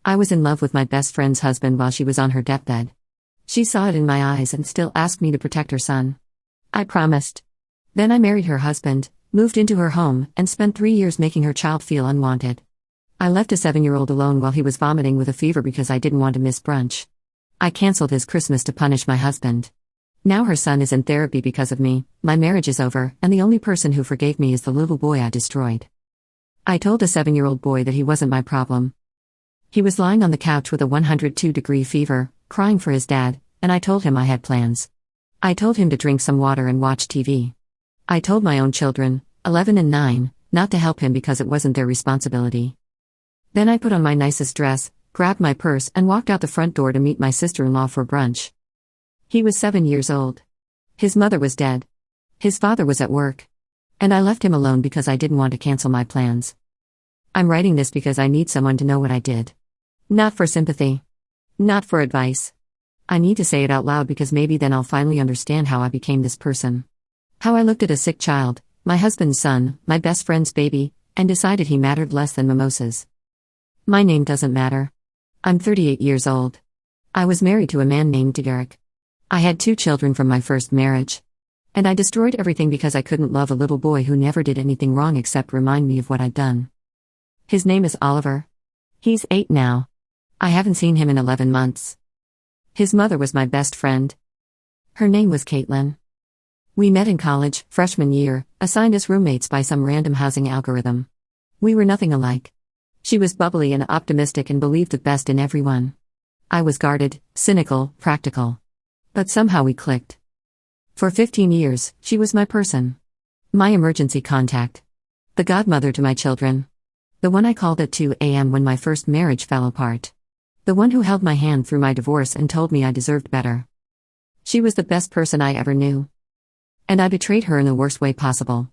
I was in love with my best friend's husband while she was on her deathbed. She saw it in my eyes and still asked me to protect her son. I promised. Then I married her husband, moved into her home, and spent 3 years making her child feel unwanted. I left a 7-year-old alone while he was vomiting with a fever because I didn't want to miss brunch. I canceled his Christmas to punish my husband. Now her son is in therapy because of me, my marriage is over, and the only person who forgave me is the little boy I destroyed. I told a 7-year-old boy that he wasn't my problem. He was lying on the couch with a 102-degree fever, crying for his dad, and I told him I had plans. I told him to drink some water and watch TV. I told my own children, 11 and 9, not to help him because it wasn't their responsibility. Then I put on my nicest dress, grabbed my purse and walked out the front door to meet my sister-in-law for brunch. He was 7 years old. His mother was dead. His father was at work. And I left him alone because I didn't want to cancel my plans. I'm writing this because I need someone to know what I did. Not for sympathy. Not for advice. I need to say it out loud because maybe then I'll finally understand how I became this person. How I looked at a sick child, my husband's son, my best friend's baby, and decided he mattered less than mimosas. My name doesn't matter. I'm 38 years old. I was married to a man named Derek. I had 2 children from my first marriage. And I destroyed everything because I couldn't love a little boy who never did anything wrong except remind me of what I'd done. His name is Oliver. He's 8 now. I haven't seen him in 11 months. His mother was my best friend. Her name was Caitlin. We met in college, freshman year, assigned as roommates by some random housing algorithm. We were nothing alike. She was bubbly and optimistic and believed the best in everyone. I was guarded, cynical, practical. But somehow we clicked. For 15 years, she was my person. My emergency contact. The godmother to my children. The one I called at 2 a.m. when my first marriage fell apart. The one who held my hand through my divorce and told me I deserved better. She was the best person I ever knew. And I betrayed her in the worst way possible.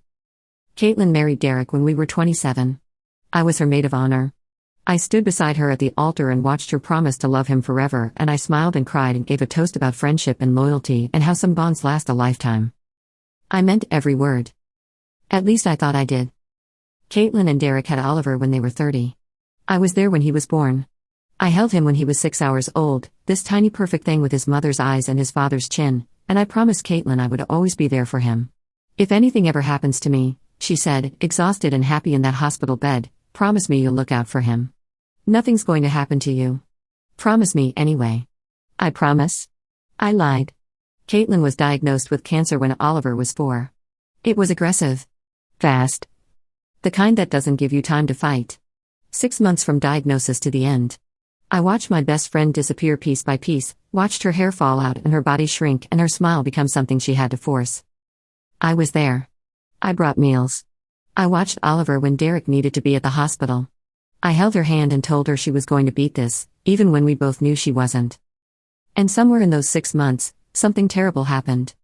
Caitlin married Derek when we were 27. I was her maid of honor. I stood beside her at the altar and watched her promise to love him forever, and I smiled and cried and gave a toast about friendship and loyalty and how some bonds last a lifetime. I meant every word. At least I thought I did. Caitlin and Derek had Oliver when they were 30. I was there when he was born. I held him when he was 6 hours old, this tiny perfect thing with his mother's eyes and his father's chin, and I promised Caitlin I would always be there for him. If anything ever happens to me, she said, exhausted and happy in that hospital bed, promise me you'll look out for him. Nothing's going to happen to you. Promise me anyway. I promise. I lied. Caitlin was diagnosed with cancer when Oliver was 4. It was aggressive. Fast. The kind that doesn't give you time to fight. 6 months from diagnosis to the end. I watched my best friend disappear piece by piece, watched her hair fall out and her body shrink and her smile become something she had to force. I was there. I brought meals. I watched Oliver when Derek needed to be at the hospital. I held her hand and told her she was going to beat this, even when we both knew she wasn't. And somewhere in those 6 months, something terrible happened.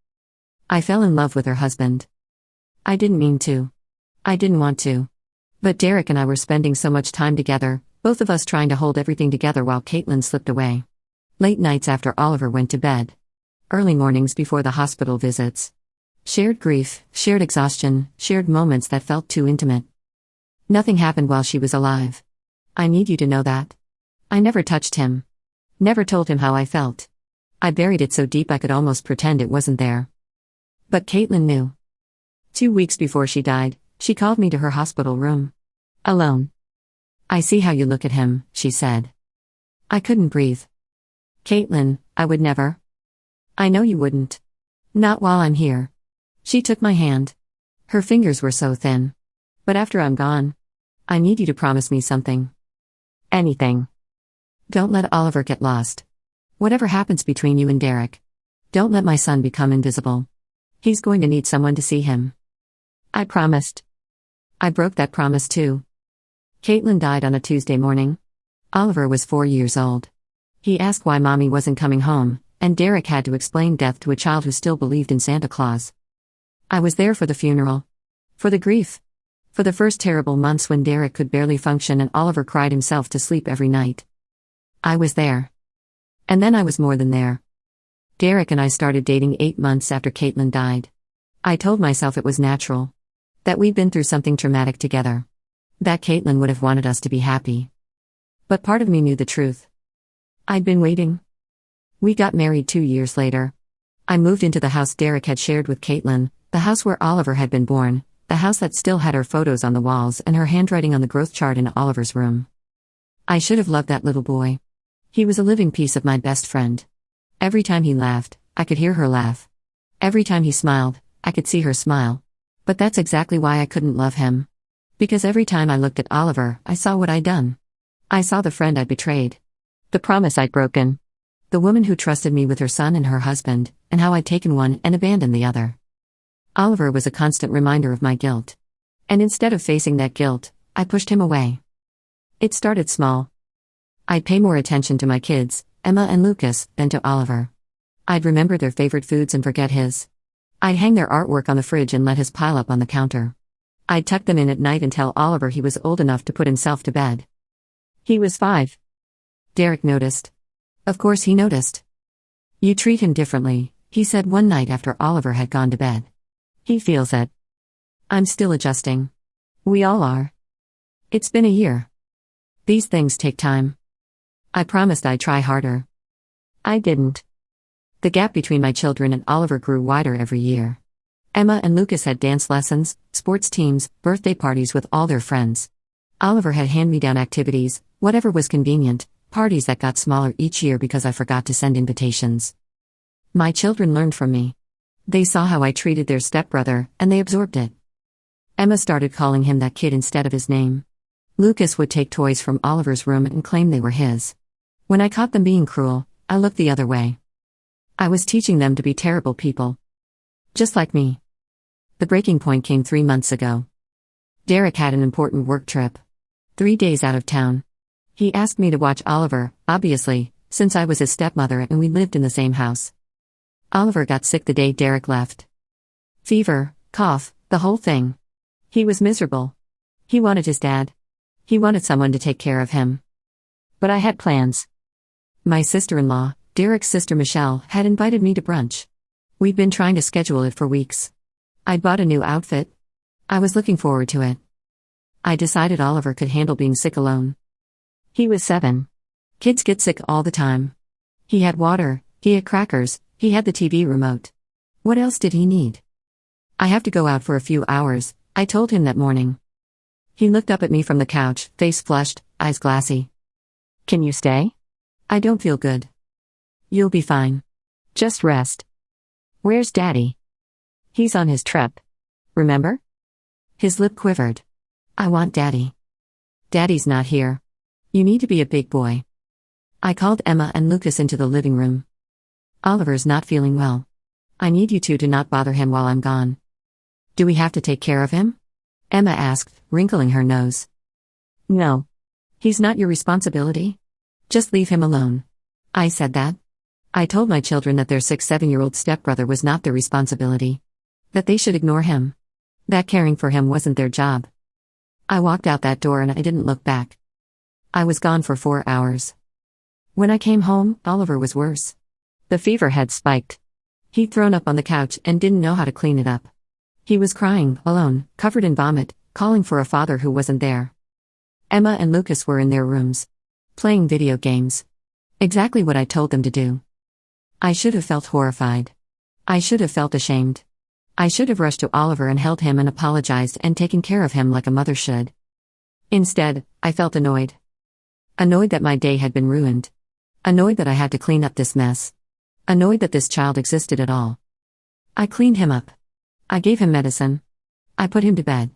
I fell in love with her husband. I didn't mean to. I didn't want to. But Derek and I were spending so much time together, both of us trying to hold everything together while Caitlin slipped away. Late nights after Oliver went to bed. Early mornings before the hospital visits. Shared grief, shared exhaustion, shared moments that felt too intimate. Nothing happened while she was alive. I need you to know that. I never touched him. Never told him how I felt. I buried it so deep I could almost pretend it wasn't there. But Caitlin knew. 2 weeks before she died, she called me to her hospital room. Alone. I see how you look at him, she said. I couldn't breathe. Caitlin, I would never. I know you wouldn't. Not while I'm here. She took my hand. Her fingers were so thin. But after I'm gone, I need you to promise me something. Anything. Don't let Oliver get lost. Whatever happens between you and Derek. Don't let my son become invisible. He's going to need someone to see him. I promised. I broke that promise too. Caitlin died on a Tuesday morning. Oliver was 4 years old. He asked why Mommy wasn't coming home, and Derek had to explain death to a child who still believed in Santa Claus. I was there for the funeral. For the grief. For the first terrible months when Derek could barely function and Oliver cried himself to sleep every night. I was there. And then I was more than there. Derek and I started dating 8 months after Caitlin died. I told myself it was natural. That we'd been through something traumatic together. That Caitlin would have wanted us to be happy. But part of me knew the truth. I'd been waiting. We got married 2 years later. I moved into the house Derek had shared with Caitlin, the house where Oliver had been born, the house that still had her photos on the walls and her handwriting on the growth chart in Oliver's room. I should have loved that little boy. He was a living piece of my best friend. Every time he laughed, I could hear her laugh. Every time he smiled, I could see her smile. But that's exactly why I couldn't love him. Because every time I looked at Oliver, I saw what I'd done. I saw the friend I'd betrayed. The promise I'd broken. The woman who trusted me with her son and her husband, and how I'd taken one and abandoned the other. Oliver was a constant reminder of my guilt. And instead of facing that guilt, I pushed him away. It started small. I'd pay more attention to my kids, Emma and Lucas, than to Oliver. I'd remember their favorite foods and forget his. I'd hang their artwork on the fridge and let his pile up on the counter. I'd tuck them in at night and tell Oliver he was old enough to put himself to bed. He was 5. Derek noticed. Of course he noticed. "You treat him differently," he said one night after Oliver had gone to bed. "He feels it." I'm still adjusting. We all are. It's been a year. These things take time. I promised I'd try harder. I didn't. The gap between my children and Oliver grew wider every year. Emma and Lucas had dance lessons, sports teams, birthday parties with all their friends. Oliver had hand-me-down activities, whatever was convenient, parties that got smaller each year because I forgot to send invitations. My children learned from me. They saw how I treated their stepbrother, and they absorbed it. Emma started calling him that kid instead of his name. Lucas would take toys from Oliver's room and claim they were his. When I caught them being cruel, I looked the other way. I was teaching them to be terrible people. Just like me. The breaking point came 3 months ago. Derek had an important work trip. 3 days out of town. He asked me to watch Oliver, obviously, since I was his stepmother and we lived in the same house. Oliver got sick the day Derek left. Fever, cough, the whole thing. He was miserable. He wanted his dad. He wanted someone to take care of him. But I had plans. My sister-in-law, Derek's sister Michelle, had invited me to brunch. We'd been trying to schedule it for weeks. I'd bought a new outfit. I was looking forward to it. I decided Oliver could handle being sick alone. He was 7. Kids get sick all the time. He had water, he had crackers, he had the TV remote. What else did he need? "I have to go out for a few hours," I told him that morning. He looked up at me from the couch, face flushed, eyes glassy. "Can you stay?" "I don't feel good." "You'll be fine. Just rest." "Where's Daddy?" "He's on his trip. Remember?" His lip quivered. "I want Daddy." "Daddy's not here. You need to be a big boy." I called Emma and Lucas into the living room. "Oliver's not feeling well. I need you two to not bother him while I'm gone." "Do we have to take care of him?" Emma asked, wrinkling her nose. "No. He's not your responsibility. Just leave him alone." I said that. I told my children that their 6-7-year-old stepbrother was not their responsibility. That they should ignore him. That caring for him wasn't their job. I walked out that door and I didn't look back. I was gone for 4 hours. When I came home, Oliver was worse. The fever had spiked. He'd thrown up on the couch and didn't know how to clean it up. He was crying, alone, covered in vomit, calling for a father who wasn't there. Emma and Lucas were in their rooms. Playing video games. Exactly what I told them to do. I should have felt horrified. I should have felt ashamed. I should have rushed to Oliver and held him and apologized and taken care of him like a mother should. Instead, I felt annoyed. Annoyed that my day had been ruined. Annoyed that I had to clean up this mess. Annoyed that this child existed at all. I cleaned him up. I gave him medicine. I put him to bed.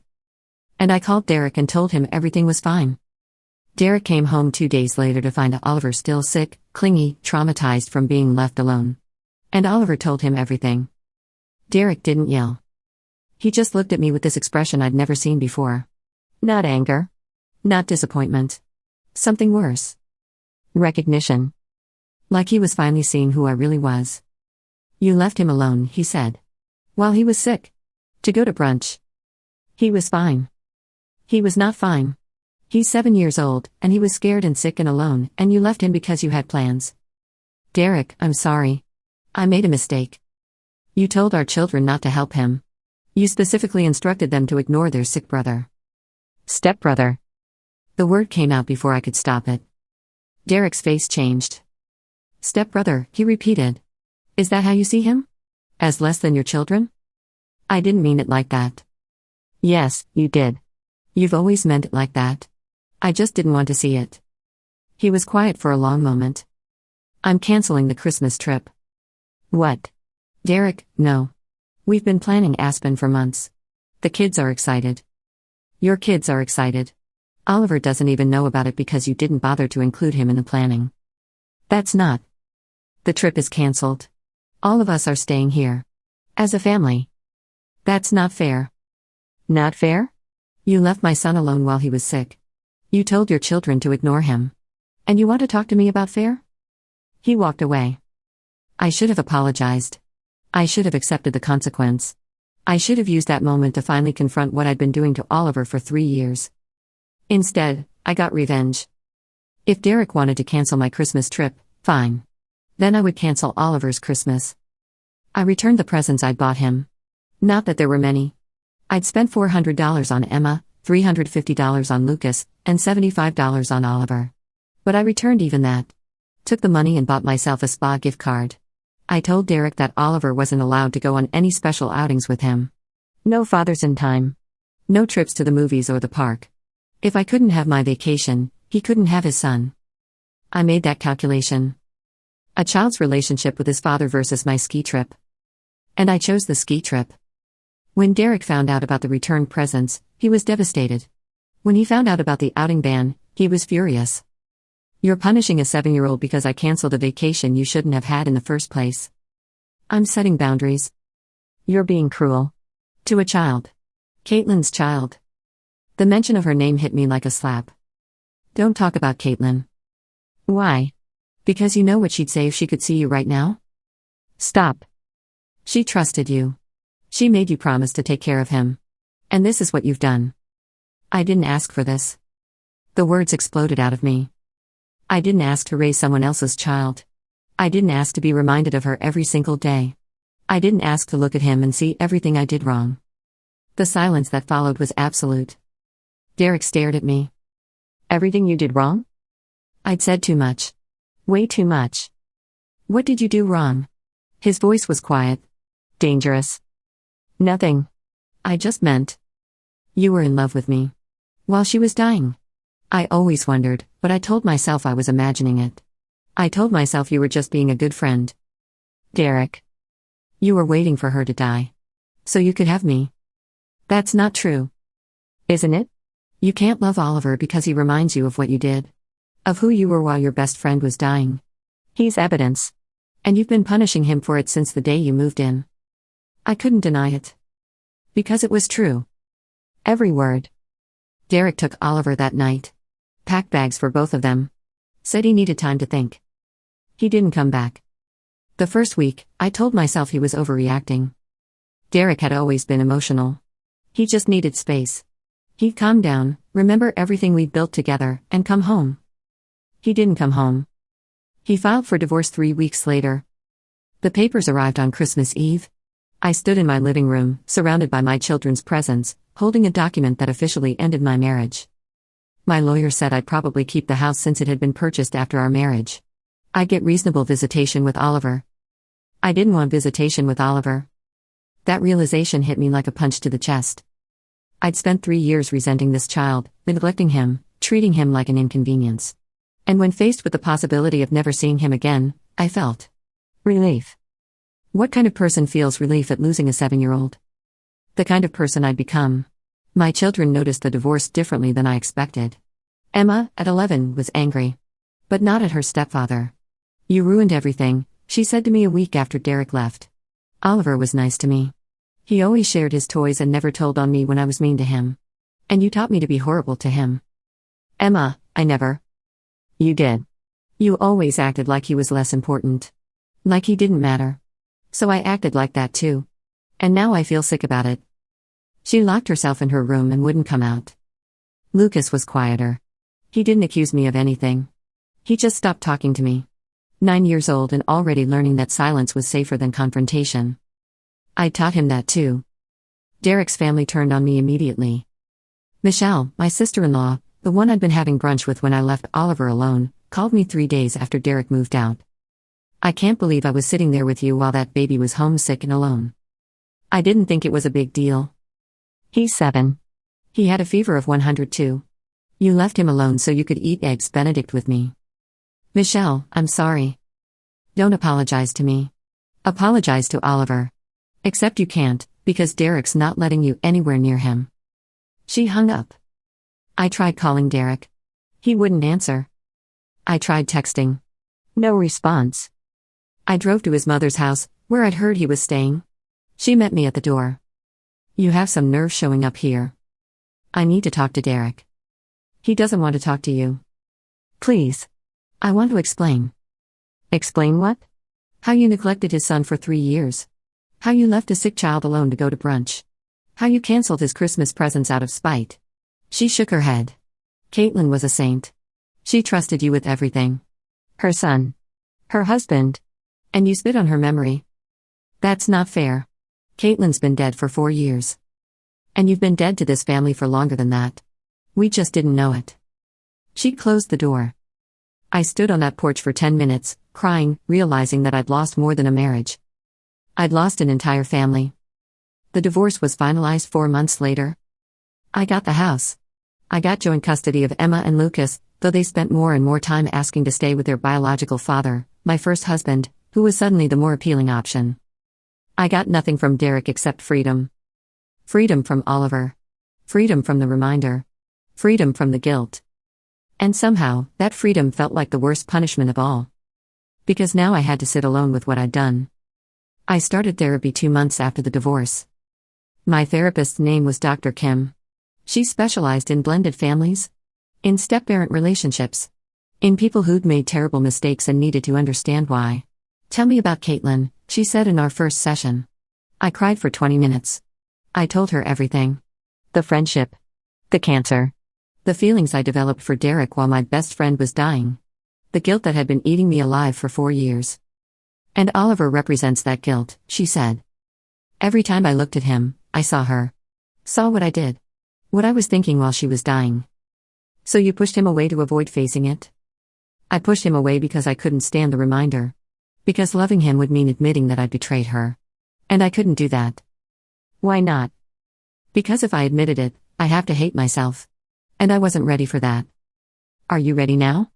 And I called Derek and told him everything was fine. Derek came home 2 days later to find Oliver still sick, clingy, traumatized from being left alone. And Oliver told him everything. Derek didn't yell. He just looked at me with this expression I'd never seen before. Not anger. Not disappointment. Something worse. Recognition. Like he was finally seeing who I really was. "You left him alone," he said. "While he was sick. To go to brunch. He was fine." He was not fine. He's 7 years old, and he was scared and sick and alone, and you left him because you had plans. "Derek, I'm sorry. I made a mistake. You told our children not to help him. You specifically instructed them to ignore their sick brother." Stepbrother. The word came out before I could stop it. Derek's face changed. Stepbrother, he repeated. Is that how you see him? As less than your children? I didn't mean it like that. Yes, you did. You've always meant it like that. I just didn't want to see it. He was quiet for a long moment. I'm canceling the Christmas trip. What? Derek, no. We've been planning Aspen for months. The kids are excited. Your kids are excited. Oliver doesn't even know about it because you didn't bother to include him in the planning. That's not. The trip is canceled. All of us are staying here. As a family. That's not fair. Not fair? You left my son alone while he was sick. You told your children to ignore him. And you want to talk to me about fair? He walked away. I should have apologized. I should have accepted the consequence. I should have used that moment to finally confront what I'd been doing to Oliver for 3 years. Instead, I got revenge. If Derek wanted to cancel my Christmas trip, fine. Then I would cancel Oliver's Christmas. I returned the presents I'd bought him. Not that there were many. I'd spent $400 on Emma, $350 on Lucas, and $75 on Oliver. But I returned even that. Took the money and bought myself a spa gift card. I told Derek that Oliver wasn't allowed to go on any special outings with him. No fathers in time. No trips to the movies or the park. If I couldn't have my vacation, he couldn't have his son. I made that calculation. A child's relationship with his father versus my ski trip. And I chose the ski trip. When Derek found out about the return presents, he was devastated. When he found out about the outing ban, he was furious. You're punishing a 7-year-old because I canceled a vacation you shouldn't have had in the first place. I'm setting boundaries. You're being cruel. To a child. Caitlin's child. The mention of her name hit me like a slap. Don't talk about Caitlin. Why? Because you know what she'd say if she could see you right now? Stop. She trusted you. She made you promise to take care of him. And this is what you've done. I didn't ask for this. The words exploded out of me. I didn't ask to raise someone else's child. I didn't ask to be reminded of her every single day. I didn't ask to look at him and see everything I did wrong. The silence that followed was absolute. Derek stared at me. Everything you did wrong? I'd said too much. Way too much. What did you do wrong? His voice was quiet. Dangerous. Nothing. I just meant. You were in love with me. While she was dying. I always wondered, but I told myself I was imagining it. I told myself you were just being a good friend. Derek. You were waiting for her to die. So you could have me. That's not true. Isn't it? You can't love Oliver because he reminds you of what you did. Of who you were while your best friend was dying. He's evidence. And you've been punishing him for it since the day you moved in. I couldn't deny it. Because it was true. Every word. Derek took Oliver that night. Packed bags for both of them. Said he needed time to think. He didn't come back. The first week, I told myself he was overreacting. Derek had always been emotional. He just needed space. He'd calm down, remember everything we'd built together, and come home. He didn't come home. He filed for divorce 3 weeks later. The papers arrived on Christmas Eve. I stood in my living room, surrounded by my children's presents, holding a document that officially ended my marriage. My lawyer said I'd probably keep the house since it had been purchased after our marriage. I'd get reasonable visitation with Oliver. I didn't want visitation with Oliver. That realization hit me like a punch to the chest. I'd spent 3 years resenting this child, neglecting him, treating him like an inconvenience. And when faced with the possibility of never seeing him again, I felt relief. What kind of person feels relief at losing a 7-year-old? The kind of person I'd become. My children noticed the divorce differently than I expected. Emma, at 11, was angry. But not at her stepfather. You ruined everything, she said to me a week after Derek left. Oliver was nice to me. He always shared his toys and never told on me when I was mean to him. And you taught me to be horrible to him. Emma, I never. You did. You always acted like he was less important. Like he didn't matter. So I acted like that too. And now I feel sick about it. She locked herself in her room and wouldn't come out. Lucas was quieter. He didn't accuse me of anything. He just stopped talking to me. 9 years old and already learning that silence was safer than confrontation. I taught him that too. Derek's family turned on me immediately. Michelle, my sister-in-law, the one I'd been having brunch with when I left Oliver alone, called me 3 days after Derek moved out. I can't believe I was sitting there with you while that baby was homesick and alone. I didn't think it was a big deal. He's 7. He had a fever of 102. You left him alone so you could eat eggs Benedict with me. Michelle, I'm sorry. Don't apologize to me. Apologize to Oliver. Except you can't, because Derek's not letting you anywhere near him. She hung up. I tried calling Derek. He wouldn't answer. I tried texting. No response. I drove to his mother's house, where I'd heard he was staying. She met me at the door. You have some nerve showing up here. I need to talk to Derek. He doesn't want to talk to you. Please. I want to explain. Explain what? How you neglected his son for 3 years. How you left a sick child alone to go to brunch. How you canceled his Christmas presents out of spite. She shook her head. Caitlin was a saint. She trusted you with everything. Her son. Her husband. And you spit on her memory. That's not fair. Caitlin's been dead for 4 years. And you've been dead to this family for longer than that. We just didn't know it. She closed the door. I stood on that porch for 10 minutes, crying, realizing that I'd lost more than a marriage. I'd lost an entire family. The divorce was finalized 4 months later. I got the house. I got joint custody of Emma and Lucas, though they spent more and more time asking to stay with their biological father, my first husband, who was suddenly the more appealing option. I got nothing from Derek except freedom. Freedom from Oliver. Freedom from the reminder. Freedom from the guilt. And somehow, that freedom felt like the worst punishment of all. Because now I had to sit alone with what I'd done. I started therapy 2 months after the divorce. My therapist's name was Dr. Kim. She specialized in blended families, in step-parent relationships, in people who'd made terrible mistakes and needed to understand why. Tell me about Caitlin, she said in our first session. I cried for 20 minutes. I told her everything. The friendship. The cancer. The feelings I developed for Derek while my best friend was dying. The guilt that had been eating me alive for 4 years. And Oliver represents that guilt, she said. Every time I looked at him, I saw her. Saw what I did. What I was thinking while she was dying. So you pushed him away to avoid facing it? I pushed him away because I couldn't stand the reminder. Because loving him would mean admitting that I'd betrayed her. And I couldn't do that. Why not? Because if I admitted it, I have to hate myself. And I wasn't ready for that. Are you ready now?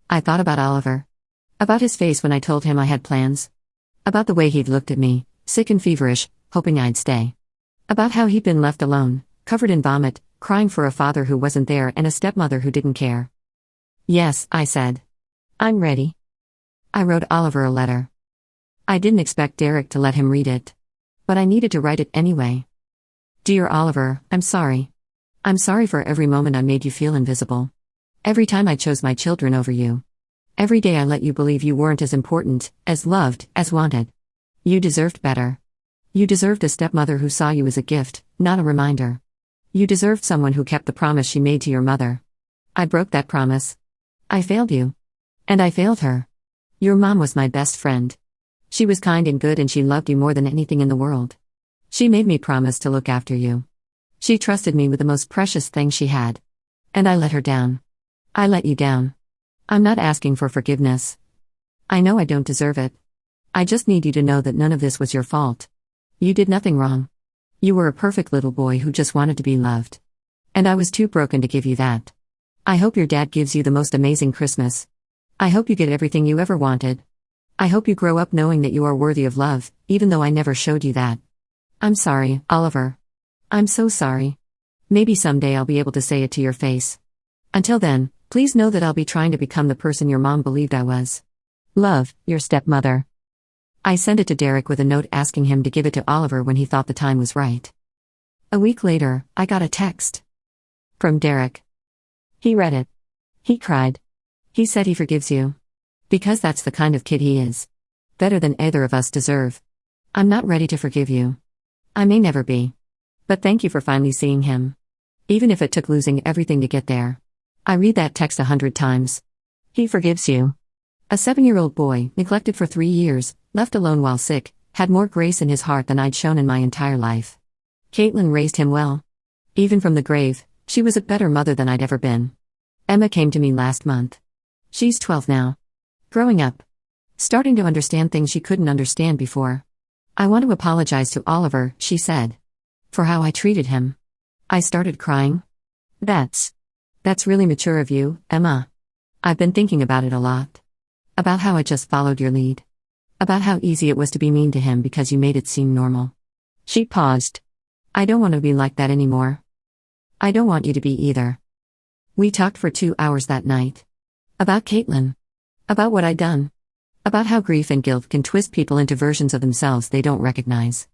I thought about Oliver. About his face when I told him I had plans. About the way he'd looked at me, sick and feverish, hoping I'd stay. About how he'd been left alone, covered in vomit, crying for a father who wasn't there and a stepmother who didn't care. Yes, I said. I'm ready. I wrote Oliver a letter. I didn't expect Derek to let him read it. But I needed to write it anyway. Dear Oliver, I'm sorry. I'm sorry for every moment I made you feel invisible. Every time I chose my children over you. Every day I let you believe you weren't as important, as loved, as wanted. You deserved better. You deserved a stepmother who saw you as a gift, not a reminder. You deserved someone who kept the promise she made to your mother. I broke that promise. I failed you. And I failed her. Your mom was my best friend. She was kind and good and she loved you more than anything in the world. She made me promise to look after you. She trusted me with the most precious thing she had. And I let her down. I let you down. I'm not asking for forgiveness. I know I don't deserve it. I just need you to know that none of this was your fault. You did nothing wrong. You were a perfect little boy who just wanted to be loved. And I was too broken to give you that. I hope your dad gives you the most amazing Christmas. I hope you get everything you ever wanted. I hope you grow up knowing that you are worthy of love, even though I never showed you that. I'm sorry, Oliver. I'm so sorry. Maybe someday I'll be able to say it to your face. Until then, please know that I'll be trying to become the person your mom believed I was. Love, your stepmother. I sent it to Derek with a note asking him to give it to Oliver when he thought the time was right. A week later, I got a text. From Derek. He read it. He cried. He said he forgives you. Because that's the kind of kid he is. Better than either of us deserve. I'm not ready to forgive you. I may never be. But thank you for finally seeing him. Even if it took losing everything to get there. I read that text 100 times. He forgives you. A 7-year-old boy, neglected for 3 years, left alone while sick, had more grace in his heart than I'd shown in my entire life. Caitlin raised him well. Even from the grave, she was a better mother than I'd ever been. Emma came to me last month. She's 12 now. Growing up. Starting to understand things she couldn't understand before. I want to apologize to Oliver, she said. For how I treated him. I started crying. That's really mature of you, Emma. I've been thinking about it a lot. About how I just followed your lead. About how easy it was to be mean to him because you made it seem normal. She paused. I don't want to be like that anymore. I don't want you to be either. We talked for 2 hours that night. About Caitlin. About what I'd done. About how grief and guilt can twist people into versions of themselves they don't recognize.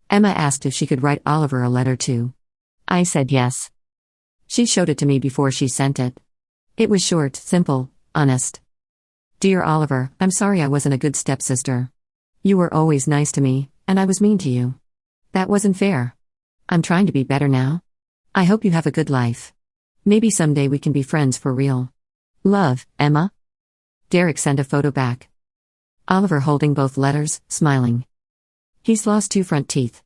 Emma asked if she could write Oliver a letter too. I said yes. She showed it to me before she sent it. It was short, simple, honest. Dear Oliver, I'm sorry I wasn't a good stepsister. You were always nice to me, and I was mean to you. That wasn't fair. I'm trying to be better now. I hope you have a good life. Maybe someday we can be friends for real. Love, Emma. Derek sent a photo back. Oliver holding both letters, smiling. He's lost 2 front teeth.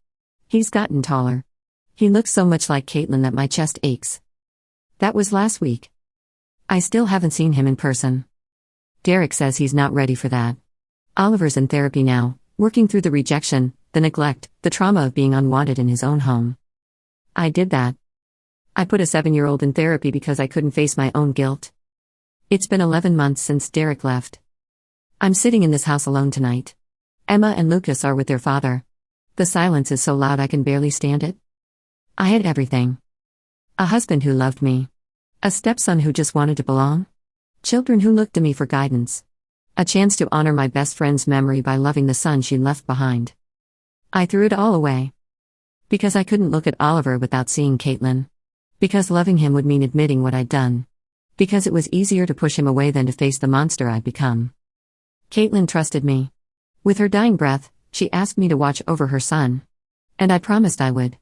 He's gotten taller. He looks so much like Caitlin that my chest aches. That was last week. I still haven't seen him in person. Derek says he's not ready for that. Oliver's in therapy now, working through the rejection, the neglect, the trauma of being unwanted in his own home. I did that. I put a 7-year-old in therapy because I couldn't face my own guilt. It's been 11 months since Derek left. I'm sitting in this house alone tonight. Emma and Lucas are with their father. The silence is so loud I can barely stand it. I had everything. A husband who loved me. A stepson who just wanted to belong. Children who looked to me for guidance. A chance to honor my best friend's memory by loving the son she left behind. I threw it all away. Because I couldn't look at Oliver without seeing Caitlin. Because loving him would mean admitting what I'd done. Because it was easier to push him away than to face the monster I'd become. Caitlin trusted me. With her dying breath, she asked me to watch over her son. And I promised I would.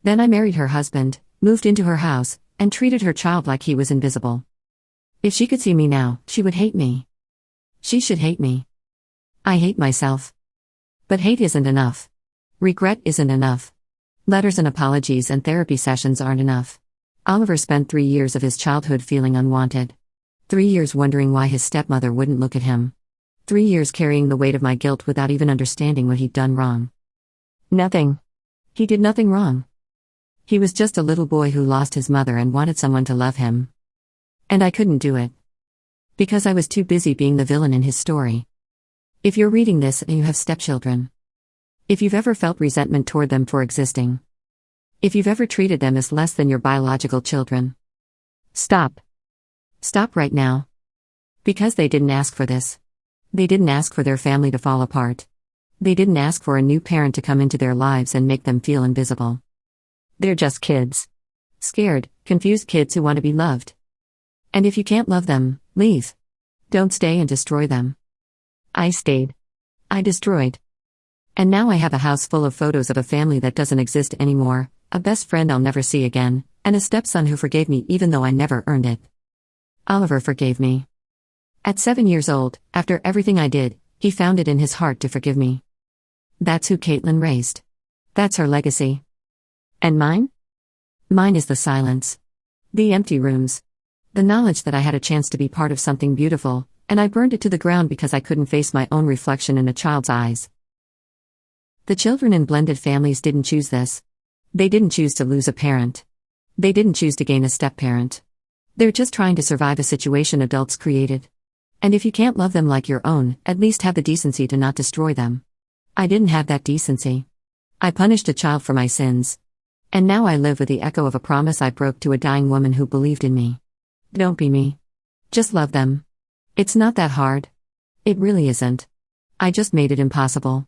Then I married her husband, moved into her house, and treated her child like he was invisible. If she could see me now, she would hate me. She should hate me. I hate myself. But hate isn't enough. Regret isn't enough. Letters and apologies and therapy sessions aren't enough. Oliver spent 3 years of his childhood feeling unwanted. 3 years wondering why his stepmother wouldn't look at him. 3 years carrying the weight of my guilt without even understanding what he'd done wrong. Nothing. He did nothing wrong. He was just a little boy who lost his mother and wanted someone to love him. And I couldn't do it. Because I was too busy being the villain in his story. If you're reading this and you have stepchildren. If you've ever felt resentment toward them for existing. If you've ever treated them as less than your biological children. Stop. Stop right now. Because they didn't ask for this. They didn't ask for their family to fall apart. They didn't ask for a new parent to come into their lives and make them feel invisible. They're just kids. Scared, confused kids who want to be loved. And if you can't love them, leave. Don't stay and destroy them. I stayed. I destroyed. And now I have a house full of photos of a family that doesn't exist anymore, a best friend I'll never see again, and a stepson who forgave me even though I never earned it. Oliver forgave me. At 7 years old, after everything I did, he found it in his heart to forgive me. That's who Caitlin raised. That's her legacy. And mine? Mine is the silence. The empty rooms. The knowledge that I had a chance to be part of something beautiful, and I burned it to the ground because I couldn't face my own reflection in a child's eyes. The children in blended families didn't choose this. They didn't choose to lose a parent. They didn't choose to gain a step-parent. They're just trying to survive a situation adults created. And if you can't love them like your own, at least have the decency to not destroy them. I didn't have that decency. I punished a child for my sins. And now I live with the echo of a promise I broke to a dying woman who believed in me. Don't be me. Just love them. It's not that hard. It really isn't. I just made it impossible.